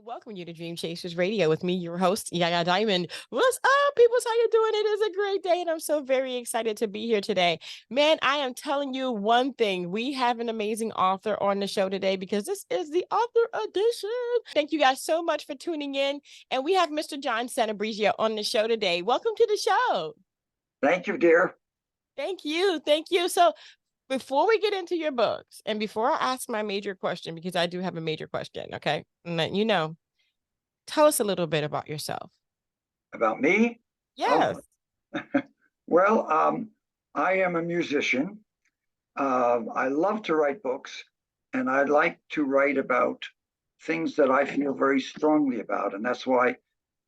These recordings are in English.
Welcome you to Dream Chasers Radio with me, your host, Yaya Diamond. What's up, people? How you doing? It is a great day, and I'm so very excited to be here today. Man, I am telling you one thing. We have an amazing author on the show today because this is the author edition. Thank you guys so much for tuning in. And we have Mr. John Sant'Ambrogio on the show today. Welcome to the show. Thank you, dear. Thank you. Thank you. So before we get into your books, and before I ask my major question, because I do have a major question, okay? And let you know. Tell us a little bit about yourself. About me? Yes. Oh. Well, I am a musician. I love to write books, and I like to write about things that I feel very strongly about. And that's why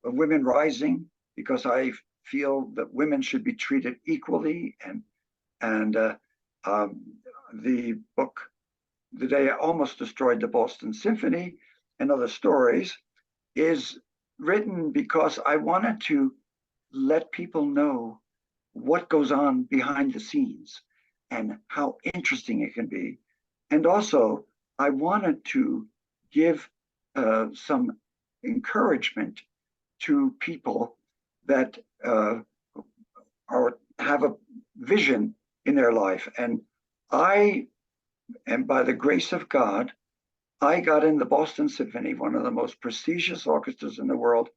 Women Rising, because I feel that women should be treated equally. And the book, The Day I Almost Destroyed the Boston Symphony, and Other Stories, is written because I wanted to let people know what goes on behind the scenes and how interesting it can be. And also, I wanted to give some encouragement to people that have a vision in their life. And by the grace of God, I got in the Boston Symphony, one of the most prestigious orchestras in the world.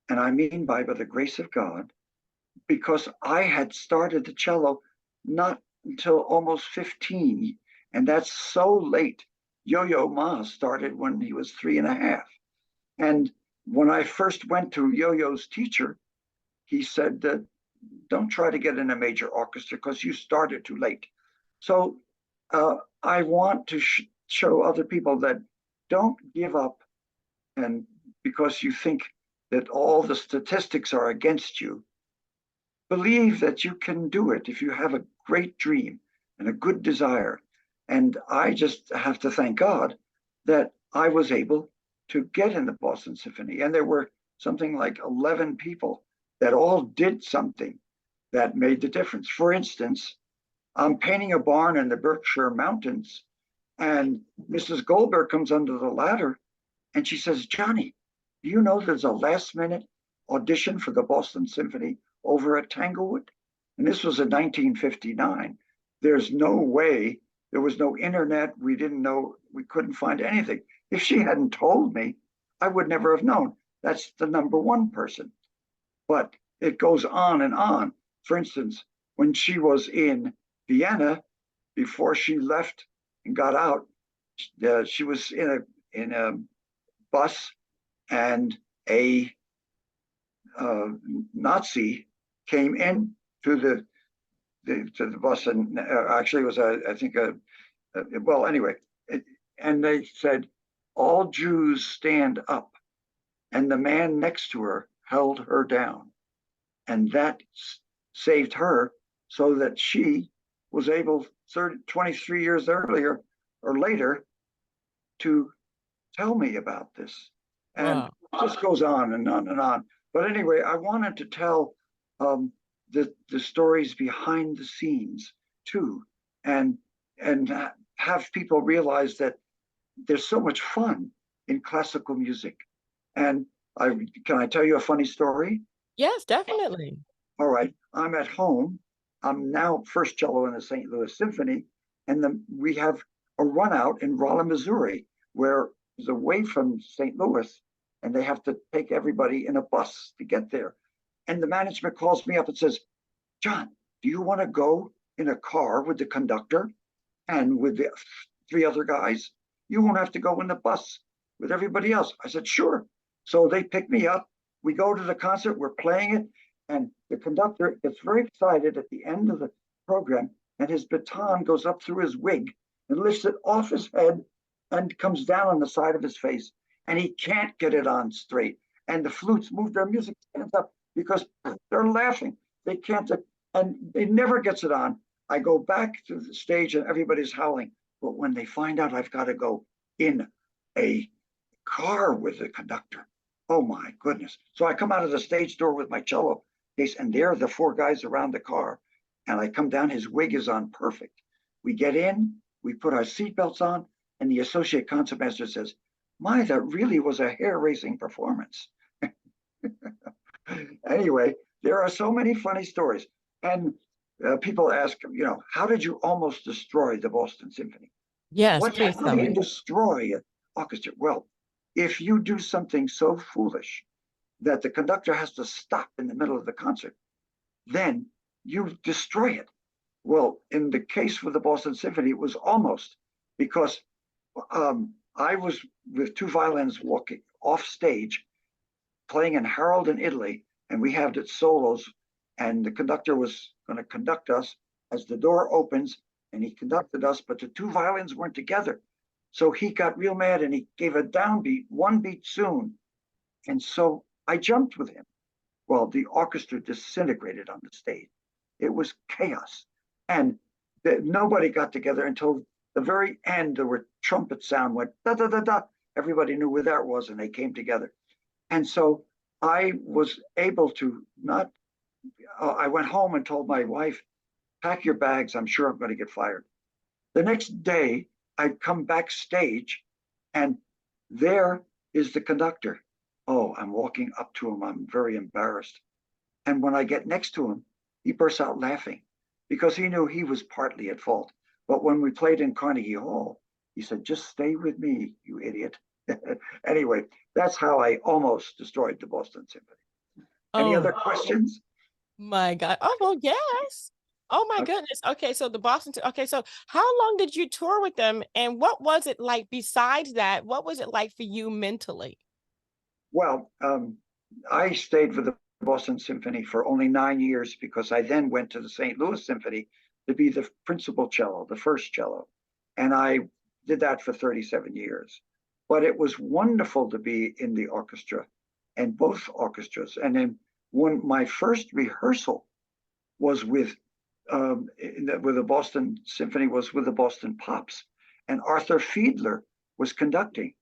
And I mean by the grace of God, because I had started the cello not until almost 15. And that's so late. Yo-Yo Ma started when he was 3.5. And when I first went to Yo-Yo's teacher, he said that don't try to get in a major orchestra because you started too late. So I want to show other people that don't give up, and because you think that all the statistics are against you, believe that you can do it if you have a great dream and a good desire. And I just have to thank God that I was able to get in the Boston Symphony. And there were something like 11 people that all did something that made the difference. For instance, I'm painting a barn in the Berkshire Mountains, and Mrs. Goldberg comes under the ladder and she says, Johnny, do you know there's a last-minute audition for the Boston Symphony over at Tanglewood? And this was in 1959. There's no way, there was no internet, we didn't know, we couldn't find anything. If she hadn't told me, I would never have known. That's the number one person. But it goes on and on. For instance, when she was in Vienna, before she left and got out, she was in a bus, and a Nazi came in to the bus, and actually it was and they said, all Jews stand up, and the man next to her held her down, and that saved her, so that she was able 23 years earlier or later to tell me about this. And wow. It just goes on and on and on. But anyway, I wanted to tell the stories behind the scenes too, and have people realize that there's so much fun in classical music. And can I tell you a funny story? Yes, definitely. All right. I'm at home. I'm now first cello in the St. Louis Symphony, and we have a run out in Rolla, Missouri, where it's away from St. Louis, and they have to take everybody in a bus to get there. And the management calls me up and says, John, do you want to go in a car with the conductor and with the 3 other guys? You won't have to go in the bus with everybody else. I said, sure. So they pick me up. We go to the concert. We're playing it. And the conductor gets very excited at the end of the program, and his baton goes up through his wig and lifts it off his head and comes down on the side of his face. And he can't get it on straight. And the flutes move their music stands up because they're laughing. They can't, and he never gets it on. I go back to the stage and everybody's howling. But when they find out I've got to go in a car with the conductor, oh my goodness. So I come out of the stage door with my cello case, and there are the 4 guys around the car. And I come down, his wig is on perfect. We get in, we put our seatbelts on, and the associate concertmaster says, "My, that really was a hair-raising performance." Anyway, there are so many funny stories. And people ask, how did you almost destroy the Boston Symphony? Yes, please How tell do you me. destroy an orchestra? Well, if you do something so foolish that the conductor has to stop in the middle of the concert, then you destroy it. Well, in the case with the Boston Symphony, it was almost because I was with two violins walking off stage, playing in Harold in Italy, and we had it solos, and the conductor was going to conduct us as the door opens, and he conducted us, but the two violins weren't together. So he got real mad and he gave a downbeat, one beat soon. And so I jumped with him. Well, the orchestra disintegrated on the stage. It was chaos. And nobody got together until the very end. There were trumpet sound went da da da da. Everybody knew where that was, and they came together. And so I was able to not. I went home and told my wife, "Pack your bags. I'm sure I'm going to get fired." The next day, I'd come backstage, and there is the conductor. Oh, I'm walking up to him. I'm very embarrassed. And when I get next to him, he bursts out laughing because he knew he was partly at fault. But when we played in Carnegie Hall, he said, "Just stay with me, you idiot." Anyway, that's how I almost destroyed the Boston Symphony. Any Oh other questions? my God. Oh, well, yes. Oh my Okay. goodness. Okay, so the Boston. Okay, so how long did you tour with them, and what was it like besides that? What was it like for you mentally? Well, I stayed with the Boston Symphony for only 9 years because I then went to the St. Louis Symphony to be the principal cello, the first cello. And I did that for 37 years. But it was wonderful to be in the orchestra and both orchestras. And then when my first rehearsal was with the Boston Symphony was with the Boston Pops, and Arthur Fiedler was conducting,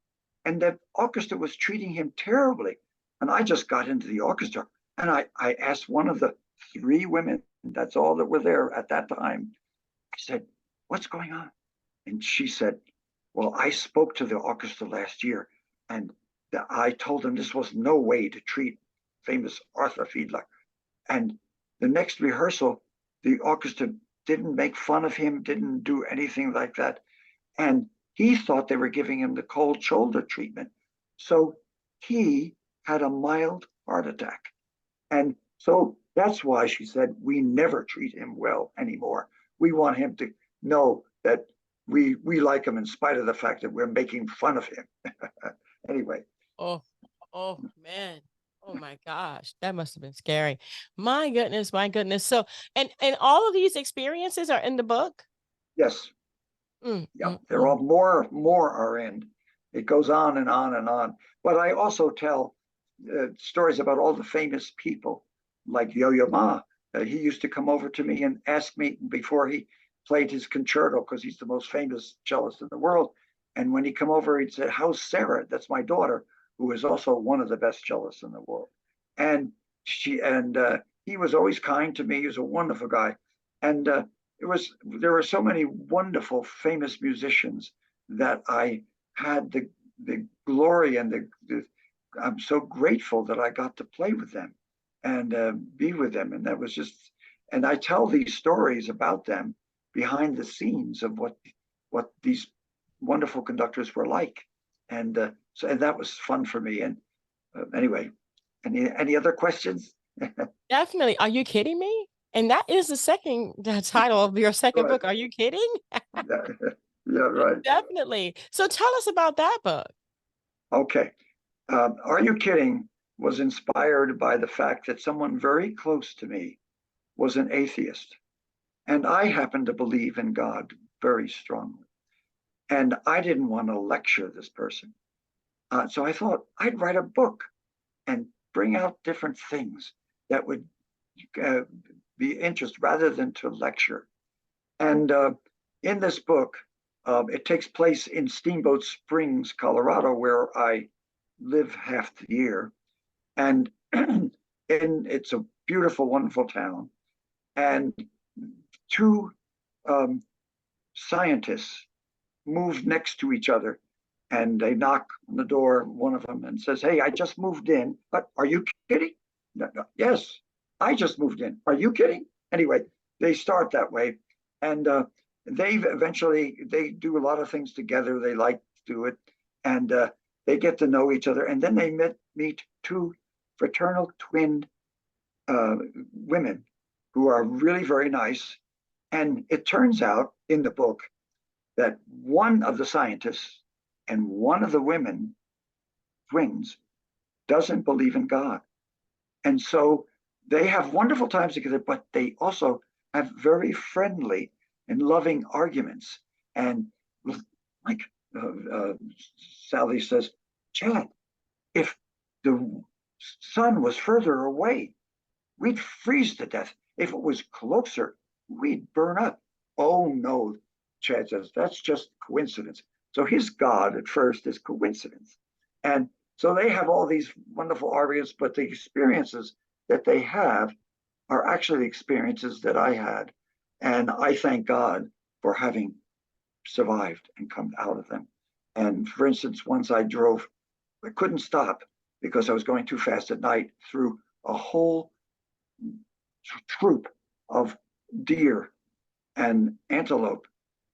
and the orchestra was treating him terribly. And I just got into the orchestra, and I asked one of the three women, that's all that were there at that time. I said, "What's going on?" And she said, "Well, I spoke to the orchestra last year, and I told them this was no way to treat famous Arthur Fiedler. And the next rehearsal, the orchestra didn't make fun of him, didn't do anything like that. And he thought they were giving him the cold shoulder treatment. So he had a mild heart attack. And so that's why she said, we never treat him well anymore. We want him to know that we like him in spite of the fact that we're making fun of him." Anyway, Oh, oh man. Oh my gosh, that must have been scary. My goodness, my goodness. So, and all of these experiences are in the book? yes, Mm, yeah, mm, there are mm. more are in. It goes on and on and on. But I also tell stories about all the famous people, like Yo-Yo Ma. He used to come over to me and ask me before he played his concerto, because he's the most famous cellist in the world. And when he come over, he'd say, "How's Sarah?" That's my daughter, who is also one of the best cellists in the world. And he was always kind to me. He was a wonderful guy. And there were so many wonderful, famous musicians that I had the glory and I'm so grateful that I got to play with them and be with them. And that was just, and I tell these stories about them behind the scenes of what these wonderful conductors were like. And that was fun for me. And anyway, any other questions? Definitely. Are you kidding me? And that is the second the title of your second Right. book. Are you kidding? Yeah, right. Definitely. So tell us about that book. Okay. Are You Kidding was inspired by the fact that someone very close to me was an atheist. And I happen to believe in God very strongly. And I didn't want to lecture this person. So I thought I'd write a book and bring out different things that would uh, be interest rather than to lecture. And in this book, it takes place in Steamboat Springs, Colorado, where I live half the year. And it's a beautiful, wonderful town. And two um, scientists move next to each other, and they knock on the door, one of them, and says, "Hey, I just moved in. But are you kidding?" No, no, yes, I just moved in. Are you kidding? Anyway, they start that way, and they eventually they do a lot of things together. They like to do it, and they get to know each other, and then they meet two fraternal twin women who are really very nice. And it turns out in the book that one of the scientists and one of the women, twins, doesn't believe in God. And so they have wonderful times together, but they also have very friendly and loving arguments. And like Sally says, Chad, if the sun was further away, we'd freeze to death. If it was closer, we'd burn up. Oh no, Chad says, that's just coincidence. So his God at first is coincidence. And so they have all these wonderful arguments, but the experiences that they have are actually experiences that I had. And I thank God for having survived and come out of them. And for instance, once I couldn't stop because I was going too fast at night through a whole troop of deer and antelope.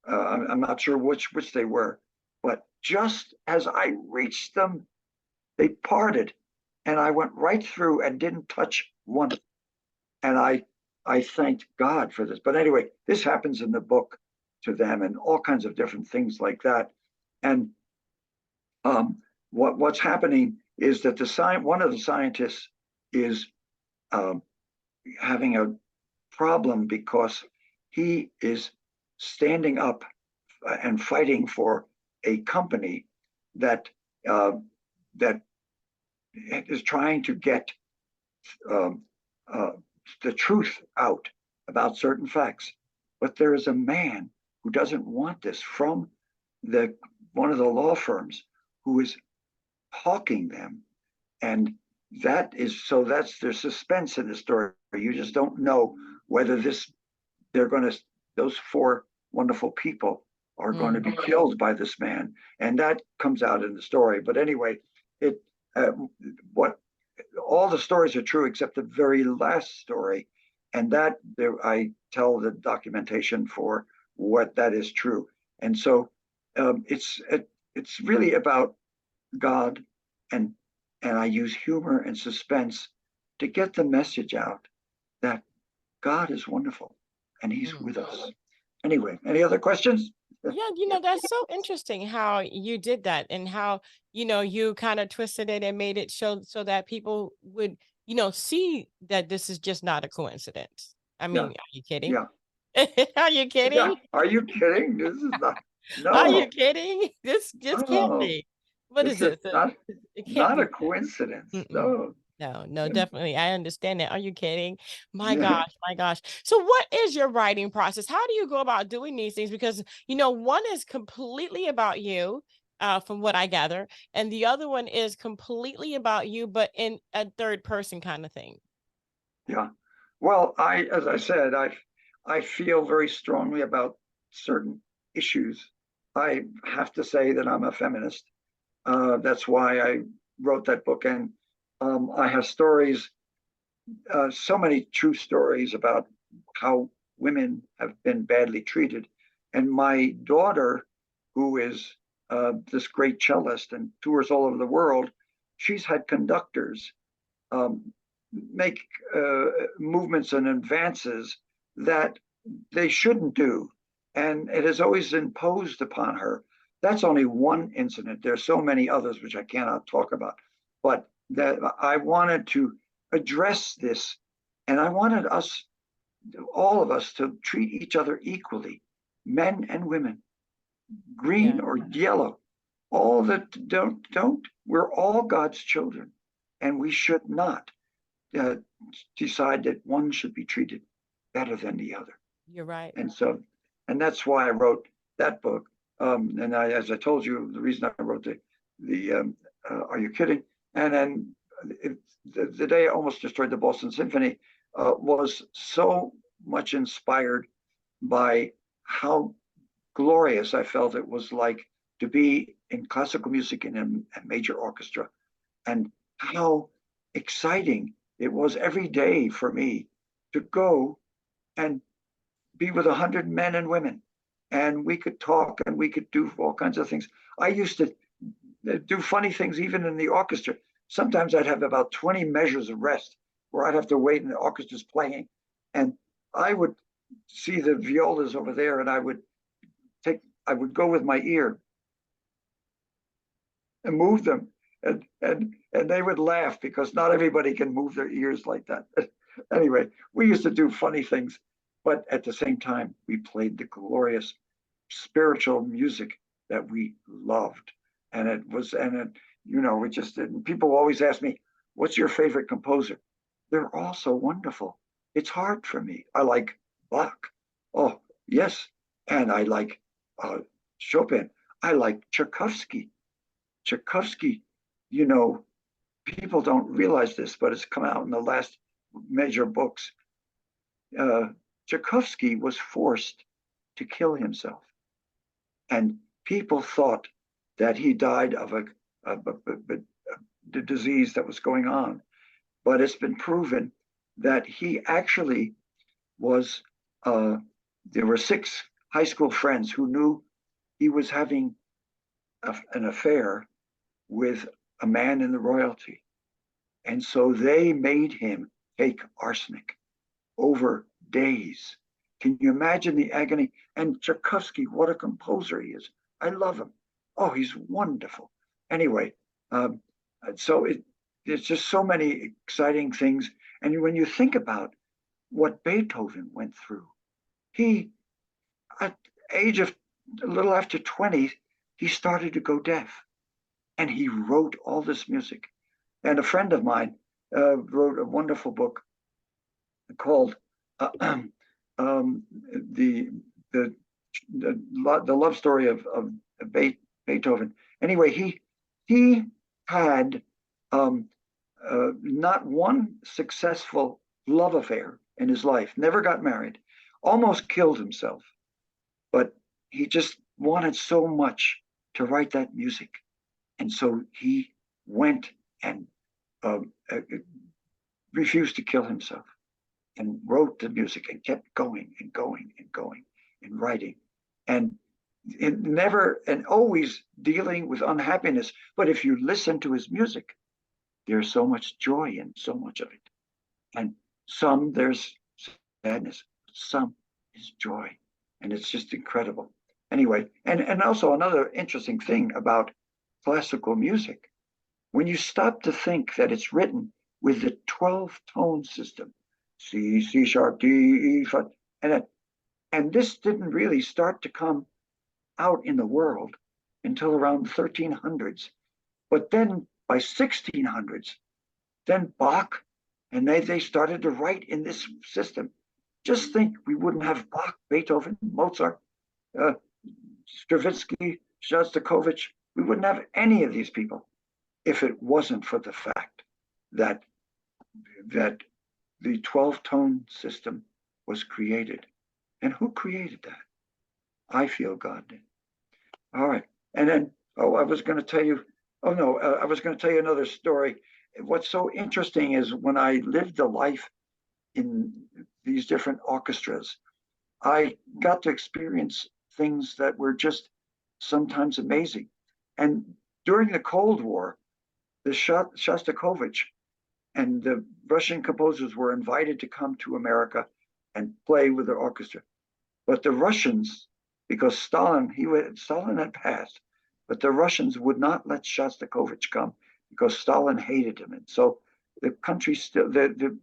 I'm not sure which they were, but just as I reached them, they parted, and I went right through and didn't touch one. And I thanked God for this. But anyway, this happens in the book to them, and all kinds of different things like that. And what's happening is that one of the scientists is having a problem because he is standing up and fighting for a company that that is trying to get the truth out about certain facts. But there is a man who doesn't want this from one of the law firms who is hawking them, and that's there's suspense in the story. You just don't know whether those four wonderful people are going to be killed by this man, and that comes out in the story. But anyway, what all the stories are true except the very last story, and that I tell the documentation for what that is true. And so it's really about God, and I use humor and suspense to get the message out that God is wonderful and He's with us. Anyway, any other questions? Yeah, that's so interesting how you did that, and how, you kind of twisted it and made it so that people would, see that this is just not a coincidence. I mean, Yeah, are you kidding? yeah, Are you yeah. kidding? Are you kidding? This is not. Are you No, kidding? This just can't no. be. What is This is this? It can't not a be. coincidence. Mm-mm. No. No, definitely. I understand that. Are you kidding? My Yeah, gosh, my gosh. So what is your writing process? How do you go about doing these things? Because, one is completely about you, from what I gather, and the other one is completely about you, but in a third person kind of thing. yeah. Well, as I said, I feel very strongly about certain issues. I have to say that I'm a feminist. That's why I wrote that book, and I have stories, so many true stories about how women have been badly treated. And my daughter, who is this great cellist and tours all over the world, she's had conductors make movements and advances that they shouldn't do. And it has always imposed upon her. That's only one incident. There's so many others which I cannot talk about. But that I wanted to address this, and I wanted all of us, to treat each other equally, men and women, green Yeah. or yellow. All that don't. We're all God's children, and we should not uh, decide that one should be treated better than the other. You're right. And so, and that's why I wrote that book. And as I told you, the reason I wrote the Are You Kidding? And then the day I almost destroyed the Boston Symphony was so much inspired by how glorious I felt it was like to be in classical music in a major orchestra, and how exciting it was every day for me to go and be with 100 men and women. And we could talk and we could do all kinds of things. I used to do funny things even in the orchestra. Sometimes I'd have about 20 measures of rest where I'd have to wait and the orchestra's playing. And I would see the violas over there, and I would go with my ear and move them. And they would laugh because not everybody can move their ears like that. Anyway, we used to do funny things, but at the same time, we played the glorious spiritual music that we loved. And it just didn't. People always ask me, what's your favorite composer? They're all so wonderful. It's hard for me. I like Bach. Oh, yes. And I like Chopin. I like Tchaikovsky. Tchaikovsky, you know, people don't realize this, but it's come out in the last major books. Tchaikovsky was forced to kill himself. And people thought that he died of a disease that was going on. But it's been proven that he actually was, there were 6 high school friends who knew he was having an affair with a man in the royalty. And so they made him take arsenic over days. Can you imagine the agony? And Tchaikovsky, what a composer he is. I love him. Oh, he's wonderful. Anyway, so there's just so many exciting things. And when you think about what Beethoven went through, he, at age of a little after 20, he started to go deaf. And he wrote all this music. And a friend of mine wrote a wonderful book called the love story of Beethoven. Anyway, he had not one successful love affair in his life. Never got married. Almost killed himself, but he just wanted so much to write that music, and so he went and refused to kill himself, and wrote the music and kept going and going and going and writing, and it never, and always dealing with unhappiness. But if you listen to his music, there's so much joy in so much of it. And some there's sadness, some is joy. And it's just incredible. Anyway, and also another interesting thing about classical music, when you stop to think that it's written with the 12-tone system, C, C sharp, D, E, and this didn't really start to come out in the world until around the 1300s. But then by 1600s, then Bach, and they started to write in this system. Just think, we wouldn't have Bach, Beethoven, Mozart, Stravinsky, Shostakovich. We wouldn't have any of these people if it wasn't for the fact that the 12-tone system was created. And who created that? I feel God did. All right. And then, I was going to tell you, I was going to tell you another story. What's so interesting is when I lived a life in these different orchestras, I got to experience things that were just sometimes amazing. And during the Cold War, the Shostakovich and the Russian composers were invited to come to America and play with the orchestra. But the Russians, because Stalin had passed, but the Russians would not let Shostakovich come because Stalin hated him. And so the country still, the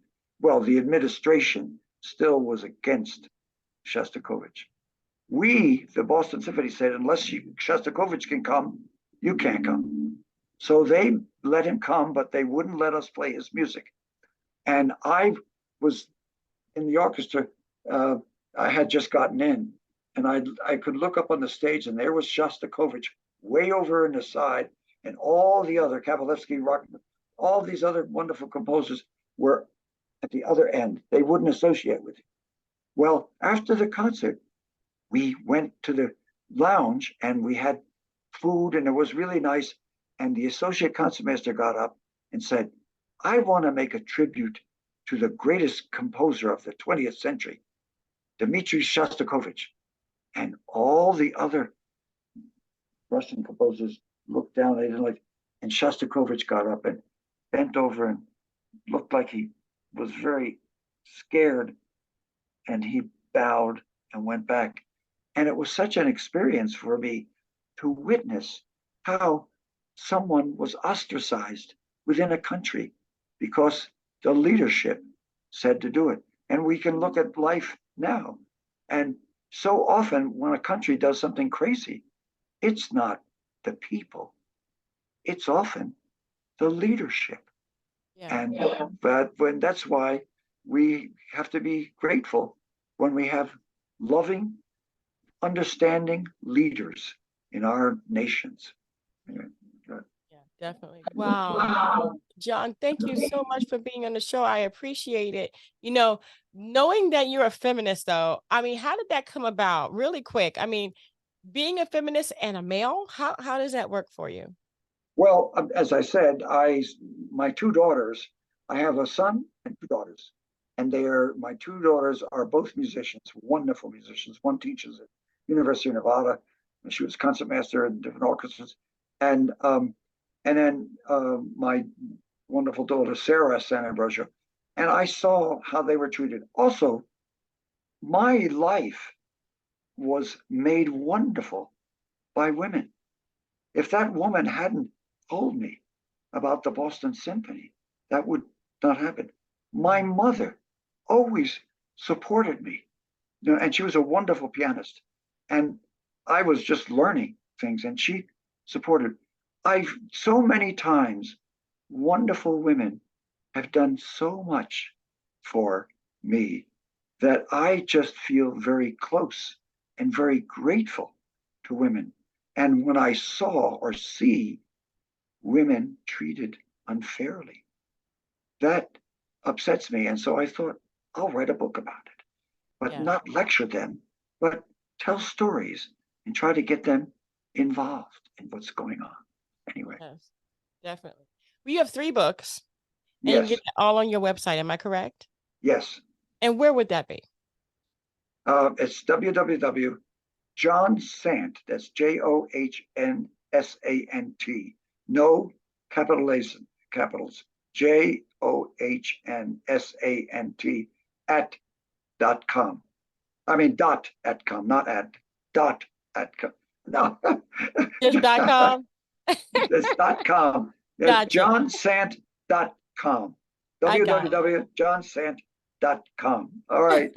administration still was against Shostakovich. We, the Boston Symphony, said, unless Shostakovich can come, you can't come. So they let him come, but they wouldn't let us play his music. And I was in the orchestra. I had just gotten in, and I could look up on the stage, and there was Shostakovich way over in the side, and all the other Kavalevsky, all these other wonderful composers were at the other end. They wouldn't associate with him. Well, after the concert, we went to lounge, and we had food, and it was really nice. And the associate concertmaster got up and said, I want to make a tribute to the greatest composer of the 20th century, Dmitri Shostakovich. And all the other Russian composers looked down, they didn't like, and Shostakovich got up and bent over and looked like he was very scared, and he bowed and went back. And it was such an experience for me to witness how someone was ostracized within a country because the leadership said to do it. And we can look at life now. And so often when a country does something crazy, it's not the people, it's often the leadership. Yeah. And that's why we have to be grateful when we have loving, understanding leaders in our nations. Yeah, definitely. Wow. John, thank you so much for being on the show. I appreciate it. You know, knowing that you're a feminist, though, I mean, how did that come about? Really quick. I mean, being a feminist and a male, how does that work for you? Well, as I said, my two daughters, I have a son and two daughters, and my two daughters are both musicians, wonderful musicians. One teaches at University of Nevada, and she was concertmaster in different orchestras, and then my wonderful daughter Sarah Sant'Ambrogio, and I saw how they were treated. Also, my life was made wonderful by women. If that woman hadn't told me about the Boston Symphony, that would not happen. My mother always supported me, and she was a wonderful pianist. And I was just learning things, and she supported. So many times, wonderful women have done so much for me that I just feel very close and very grateful to women. And when I saw or see women treated unfairly, that upsets me. And so I thought, I'll write a book about it, but not lecture them, but tell stories and try to get them involved in what's going on. Anyway. Yes, definitely. Well, you have 3 books, and yes. You get it all on your website. Am I correct? Yes. And where would that be? It's www.johnsant, that's JOHNSANT, no capitals, JOHNSANT @.com. I mean .com, not .com. No. Just .com? It's .com. Gotcha. johnsant.com. www.johnsant.com. All right.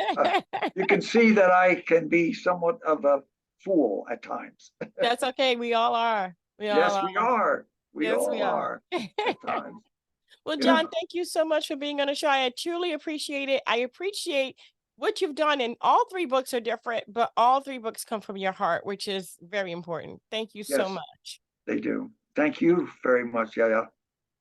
You can see that I can be somewhat of a fool at times. That's okay. We all are. We are. We all are at times. Well, John, thank you so much for being on the show. I truly appreciate it. I appreciate what you've done. And all 3 books are different, but all 3 books come from your heart, which is very important. Thank you so much. They do. Thank you very much, Yaya.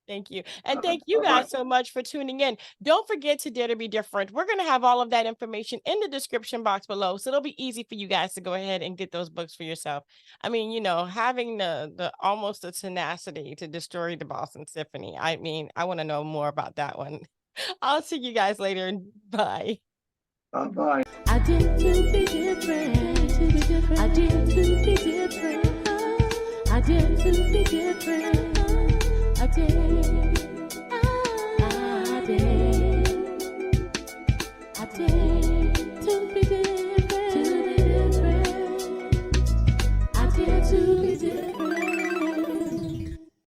Thank you. And thank you guys so much for tuning in. Don't forget to Dare to Be Different. We're going to have all of that information in the description box below. So it'll be easy for you guys to go ahead and get those books for yourself. I mean, you know, having the almost the tenacity to destroy the Boston Symphony. I mean, I want to know more about that one. I'll see you guys later. Bye. Bye. I did to be different. I did to be different. I did to be different. I did.